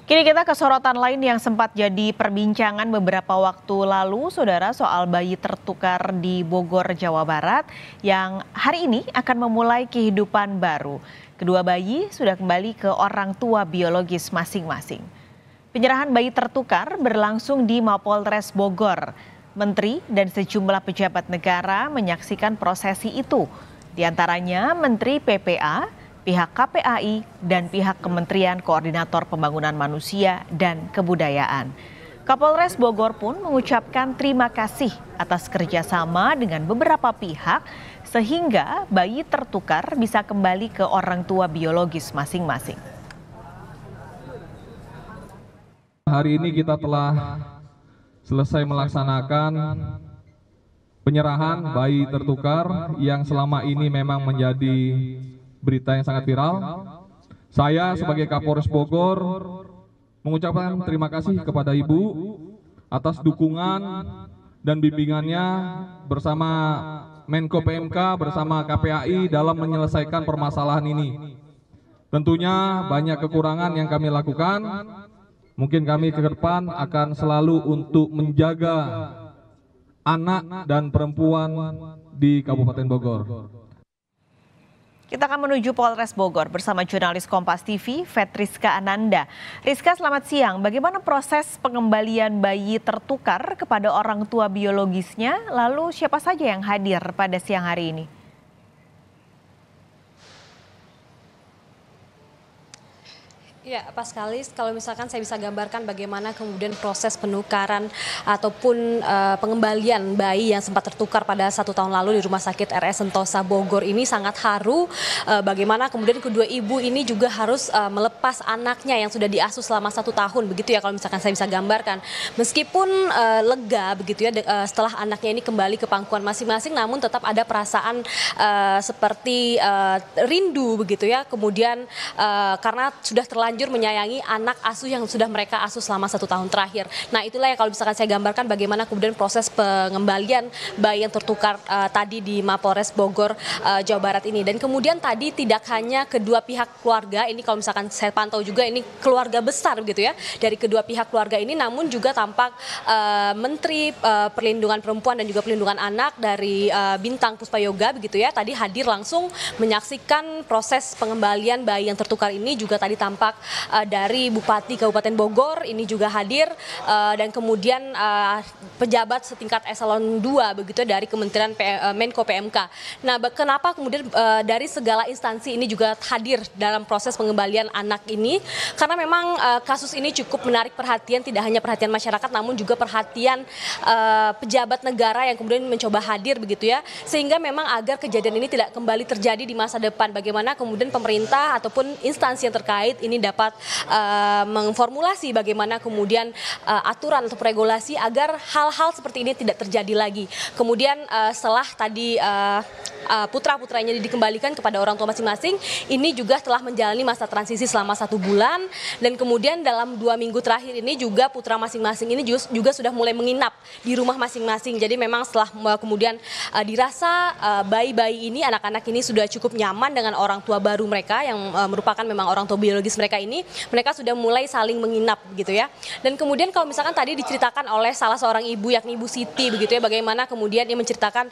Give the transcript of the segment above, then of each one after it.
Kini kita ke sorotan lain yang sempat jadi perbincangan beberapa waktu lalu, saudara, soal bayi tertukar di Bogor, Jawa Barat yang hari ini akan memulai kehidupan baru. Kedua bayi sudah kembali ke orang tua biologis masing-masing. Penyerahan bayi tertukar berlangsung di Mapolres Bogor. Menteri dan sejumlah pejabat negara menyaksikan prosesi itu. Di antaranya Menteri PPA, pihak KPAI, dan pihak Kementerian Koordinator Pembangunan Manusia dan Kebudayaan. Kapolres Bogor pun mengucapkan terima kasih atas kerjasama dengan beberapa pihak sehingga bayi tertukar bisa kembali ke orang tua biologis masing-masing. Hari ini kita telah selesai melaksanakan penyerahan bayi tertukar yang selama ini memang menjadi berita yang sangat viral. Saya sebagai Kapolres Bogor mengucapkan terima kasih kepada Ibu atas dukungan dan bimbingannya bersama Menko PMK bersama KPAI dalam menyelesaikan permasalahan ini. Tentunya banyak kekurangan yang kami lakukan. Mungkin kami ke depan akan selalu untuk menjaga anak dan perempuan di Kabupaten Bogor. Kita akan menuju Polres Bogor bersama jurnalis Kompas TV, Fetriska Ananda. Rizka, selamat siang. Bagaimana proses pengembalian bayi tertukar kepada orang tua biologisnya? Lalu siapa saja yang hadir pada siang hari ini? Ya, pas sekali kalau misalkan saya bisa gambarkan bagaimana kemudian proses penukaran ataupun pengembalian bayi yang sempat tertukar pada 1 tahun lalu di Rumah Sakit RS Sentosa Bogor ini sangat haru. Bagaimana kemudian kedua ibu ini juga harus melepas anaknya yang sudah diasuh selama 1 tahun, begitu ya kalau misalkan saya bisa gambarkan. Meskipun lega begitu ya setelah anaknya ini kembali ke pangkuan masing-masing, namun tetap ada perasaan seperti rindu begitu ya. Kemudian karena sudah terlanjur menyayangi anak asuh yang sudah mereka asuh selama 1 tahun terakhir. Nah, itulah yang kalau misalkan saya gambarkan bagaimana kemudian proses pengembalian bayi yang tertukar tadi di Mapolres Bogor, Jawa Barat ini. Dan kemudian tadi tidak hanya kedua pihak keluarga, ini kalau misalkan saya pantau juga ini keluarga besar gitu ya dari kedua pihak keluarga ini, namun juga tampak Menteri Perlindungan Perempuan dan juga Perlindungan Anak dari Bintang Puspayoga begitu ya, tadi hadir langsung menyaksikan proses pengembalian bayi yang tertukar ini. Juga tadi tampak dari Bupati Kabupaten Bogor ini juga hadir dan kemudian pejabat setingkat eselon 2 begitu dari Kementerian Menko PMK. Nah, kenapa kemudian dari segala instansi ini juga hadir dalam proses pengembalian anak ini? Karena memang kasus ini cukup menarik perhatian, tidak hanya perhatian masyarakat namun juga perhatian pejabat negara yang kemudian mencoba hadir begitu ya, sehingga memang agar kejadian ini tidak kembali terjadi di masa depan. Bagaimana kemudian pemerintah ataupun instansi yang terkait ini dapat mengformulasi bagaimana kemudian aturan atau regulasi agar hal-hal seperti ini tidak terjadi lagi. Kemudian setelah tadi putra-putranya dikembalikan kepada orang tua masing-masing, ini juga telah menjalani masa transisi selama 1 bulan dan kemudian dalam 2 minggu terakhir ini juga putra masing-masing ini juga sudah mulai menginap di rumah masing-masing. Jadi memang setelah kemudian dirasa bayi-bayi ini, anak-anak ini sudah cukup nyaman dengan orang tua baru mereka yang merupakan memang orang tua biologis mereka ini, mereka sudah mulai saling menginap gitu ya. Dan kemudian kalau misalkan tadi diceritakan oleh salah seorang ibu yakni Ibu Siti begitu ya, bagaimana kemudian ia menceritakan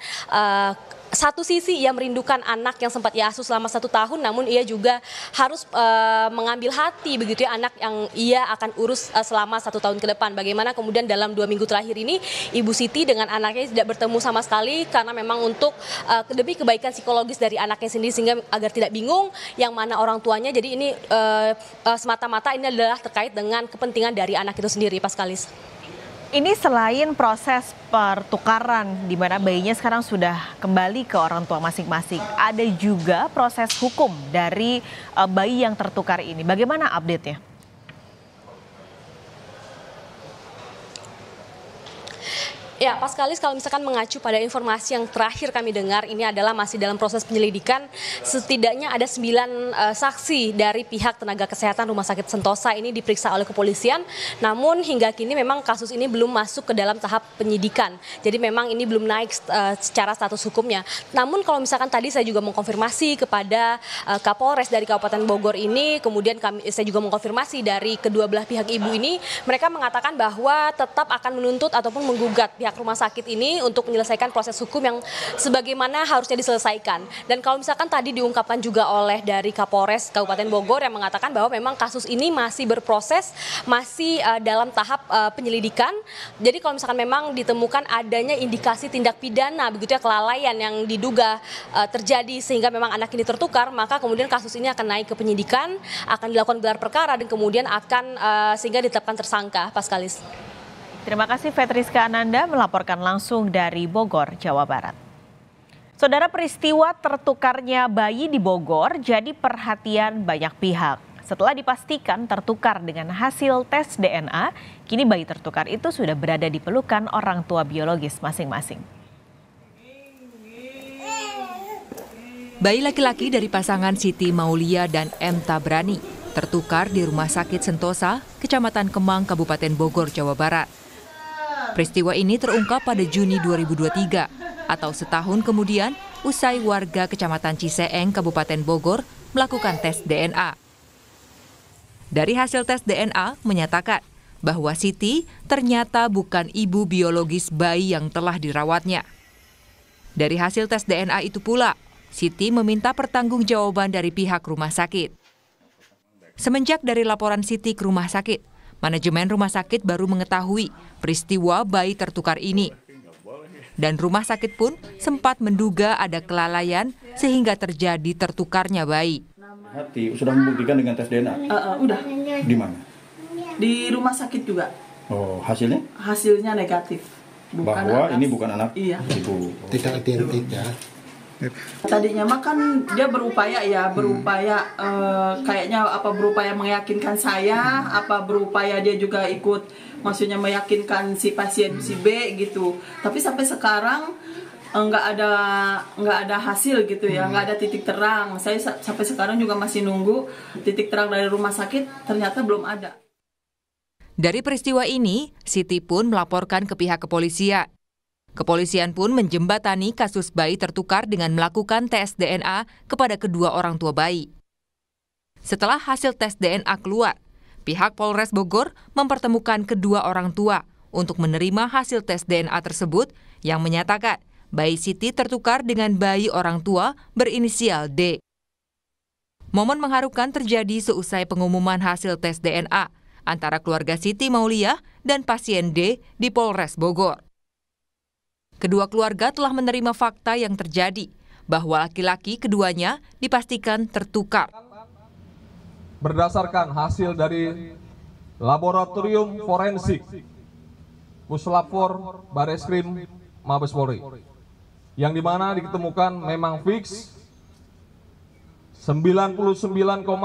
satu sisi ia merindukan anak yang sempat ia asuh selama 1 tahun, namun ia juga harus mengambil hati begitu ya anak yang ia akan urus selama 1 tahun ke depan. Bagaimana kemudian dalam 2 minggu terakhir ini Ibu Siti dengan anaknya tidak bertemu sama sekali karena memang untuk demi kebaikan psikologis dari anaknya sendiri sehingga agar tidak bingung yang mana orang tuanya. Jadi ini semata-mata ini adalah terkait dengan kepentingan dari anak itu sendiri, Paskalis. Ini selain proses pertukaran di mana bayinya sekarang sudah kembali ke orang tua masing-masing, ada juga proses hukum dari bayi yang tertukar ini. Bagaimana update-nya? Ya, Pak Skalis, kalau misalkan mengacu pada informasi yang terakhir kami dengar, ini adalah masih dalam proses penyelidikan. Setidaknya ada 9 saksi dari pihak tenaga kesehatan Rumah Sakit Sentosa ini diperiksa oleh kepolisian. Namun hingga kini memang kasus ini belum masuk ke dalam tahap penyidikan. Jadi memang ini belum naik secara status hukumnya. Namun kalau misalkan tadi saya juga mengkonfirmasi kepada Kapolres dari Kabupaten Bogor ini, kemudian saya juga mengkonfirmasi dari kedua belah pihak ibu ini, mereka mengatakan bahwa tetap akan menuntut ataupun menggugat pihak rumah sakit ini untuk menyelesaikan proses hukum yang sebagaimana harusnya diselesaikan. Dan kalau misalkan tadi diungkapkan juga oleh dari Kapolres Kabupaten Bogor yang mengatakan bahwa memang kasus ini masih berproses, masih dalam tahap penyelidikan. Jadi kalau misalkan memang ditemukan adanya indikasi tindak pidana, begitu ya, kelalaian yang diduga terjadi sehingga memang anak ini tertukar, maka kemudian kasus ini akan naik ke penyidikan, akan dilakukan gelar perkara dan kemudian akan sehingga ditetapkan tersangka. Pak Skalis. Terima kasih Fetriska Ananda melaporkan langsung dari Bogor, Jawa Barat. Saudara, peristiwa tertukarnya bayi di Bogor jadi perhatian banyak pihak. Setelah dipastikan tertukar dengan hasil tes DNA, kini bayi tertukar itu sudah berada di pelukan orang tua biologis masing-masing. Bayi laki-laki dari pasangan Siti Maulia dan M. Tabrani tertukar di Rumah Sakit Sentosa, Kecamatan Kemang, Kabupaten Bogor, Jawa Barat. Peristiwa ini terungkap pada Juni 2023, atau setahun kemudian usai warga Kecamatan Ciseeng, Kabupaten Bogor melakukan tes DNA. Dari hasil tes DNA menyatakan bahwa Siti ternyata bukan ibu biologis bayi yang telah dirawatnya. Dari hasil tes DNA itu pula, Siti meminta pertanggungjawaban dari pihak rumah sakit. Semenjak dari laporan Siti ke rumah sakit, manajemen rumah sakit baru mengetahui peristiwa bayi tertukar ini. Dan rumah sakit pun sempat menduga ada kelalaian sehingga terjadi tertukarnya bayi. Hati sudah membuktikan dengan tes DNA? Udah. Di mana? Di rumah sakit juga. Oh, hasilnya? Hasilnya negatif. Bahwa ini bukan anak ibu. Tidak identik ya. Tadinya mah kan dia berupaya kayaknya berupaya meyakinkan saya, berupaya dia juga ikut, maksudnya meyakinkan si pasien si B gitu. Tapi sampai sekarang nggak ada hasil gitu ya, nggak ada titik terang. Saya sampai sekarang juga masih nunggu titik terang dari rumah sakit, ternyata belum ada. Dari peristiwa ini, Siti pun melaporkan ke pihak kepolisian. Kepolisian pun menjembatani kasus bayi tertukar dengan melakukan tes DNA kepada kedua orang tua bayi. Setelah hasil tes DNA keluar, pihak Polres Bogor mempertemukan kedua orang tua untuk menerima hasil tes DNA tersebut yang menyatakan bayi Siti tertukar dengan bayi orang tua berinisial D. Momen mengharukan terjadi seusai pengumuman hasil tes DNA antara keluarga Siti Maulia dan pasien D di Polres Bogor. Kedua keluarga telah menerima fakta yang terjadi, bahwa laki-laki keduanya dipastikan tertukar. Berdasarkan hasil dari laboratorium forensik Puslapfor Bareskrim Mabes Polri, yang dimana ditemukan memang fix 99,99%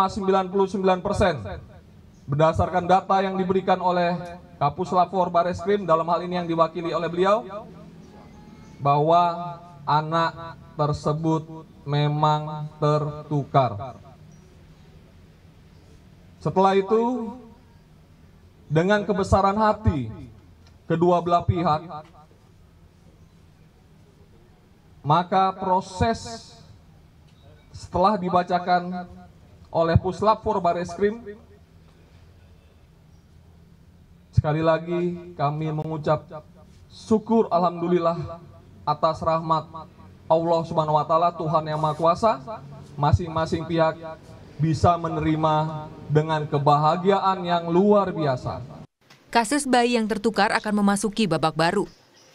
berdasarkan data yang diberikan oleh Kapuslapfor Bareskrim, dalam hal ini yang diwakili oleh beliau, bahwa anak tersebut memang tertukar. Setelah itu, dengan kebesaran hati kedua belah pihak, maka proses setelah dibacakan oleh Puslapfor Bareskrim, sekali lagi kami mengucap syukur alhamdulillah atas rahmat Allah Subhanahu wa Ta'ala, Tuhan Yang Maha Kuasa, masing-masing pihak bisa menerima dengan kebahagiaan yang luar biasa. Kasus bayi yang tertukar akan memasuki babak baru.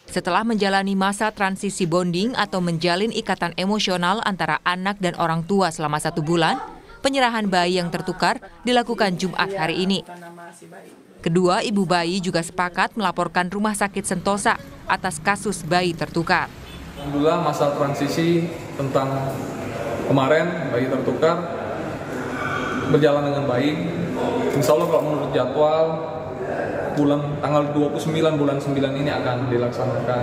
Setelah menjalani masa transisi bonding atau menjalin ikatan emosional antara anak dan orang tua selama 1 bulan, penyerahan bayi yang tertukar dilakukan Jumat hari ini. Kedua ibu bayi juga sepakat melaporkan Rumah Sakit Sentosa atas kasus bayi tertukar. Alhamdulillah masa transisi tentang kemarin bayi tertukar berjalan dengan baik. Insya Allah kalau menurut jadwal tanggal 29 bulan 9 ini akan dilaksanakan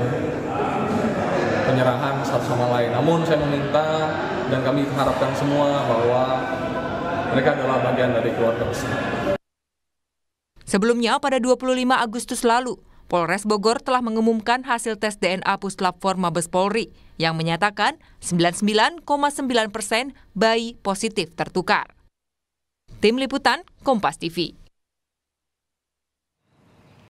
penyerahan satu sama lain. Namun saya meminta dan kami harapkan semua bahwa mereka adalah bagian dari keluarga besar. Sebelumnya pada 25 Agustus lalu, Polres Bogor telah mengumumkan hasil tes DNA Puslap 4 Mabes Polri yang menyatakan 99,9% bayi positif tertukar. Tim Liputan Kompas TV.